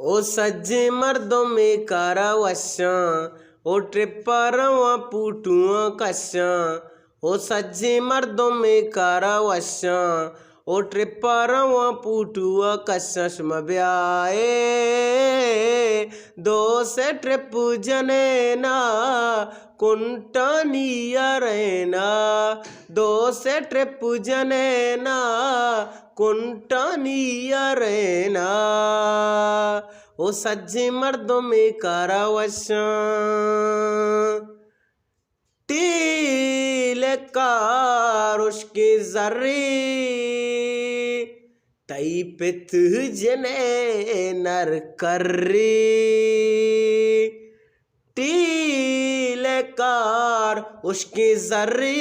ओ सज्जे मर्दों में कारावश्या ओ ट्रिपरवा पुटुआ कश्या ओ सज्जे मर्दों में कारावश्या ओ ट्रिपरवा पुटुआ कश्या ब्याए दो से ट्रिप जनेना कुंटनिया रहना दो से ट्रिप जनेना कुंटनिया रहना ओ सज्जे मर्दों में कारावश्या टीलकार उसके जर्रे तई पित जने नर कर्रे टीलकार उसके जर्रे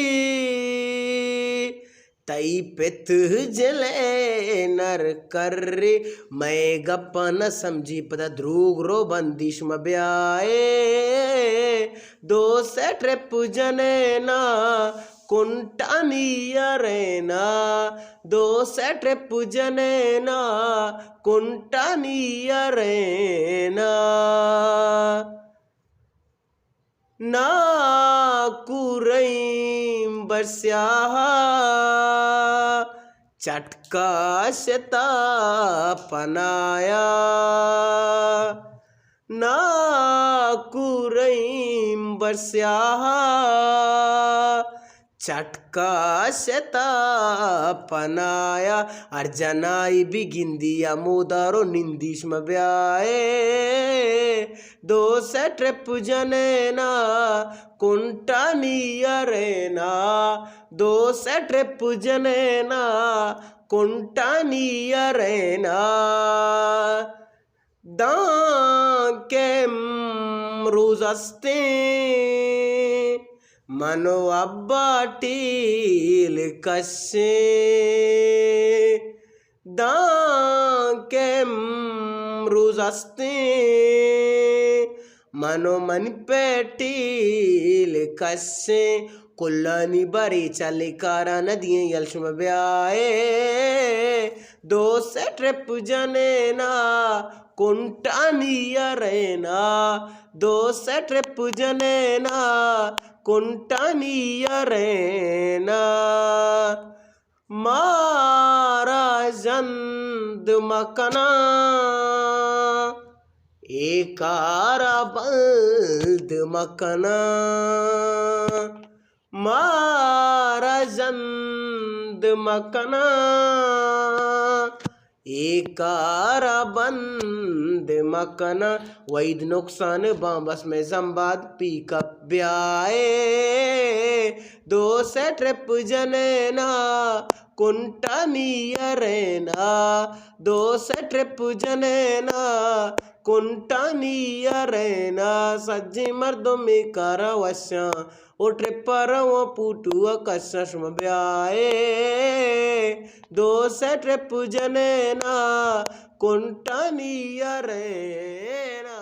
तई पित जले नर कर्रे मैं गप्पा न समझी पता ध्रुग रो बंदिश म ब्याए दो से ट्रिप जने ना कुंटानिया रहना दो से ट्रिप जने ना कुंटानिया रहना ना कुरईम बस्या चटका शता पनाया ना कुरईम बस्या चटका शता पनाया अर्जनाई बिगिंदिया मोदारो निंदिश म ब्याए दो से ट्रिप जनेना कुंटानिया रहना दो से ट्रिप जनेना कुंटानिया रहना दां रोजस्ते मनो अब्बा टील कश्ये दां रोजस्ते मनो मन पेटील कश्ये कुल्लानी बरी चले कारा नदियाँ यल्शम ब्याए दो से ट्रिप जनेना कुंटानिया रहना दो से ट्रिप जनेना कुंटानिया रहना मारा जंद मकना एकारा बल्द मकना मारा जंद मकना एकारा बंद मकना वैद नुकसान बाबस में जम्बाद पीकअप ब्याए दो से ट्रिप जनेना कुंटानिया रहना दो से ट्रिप जनेना कुंटानिया रहना सज्जे मर्दों में कारावश्या ओ ट्रिपर वो पुटुआ कश्श म ब्याए दो से ट्रिप जनेना कुंटानिया रहना।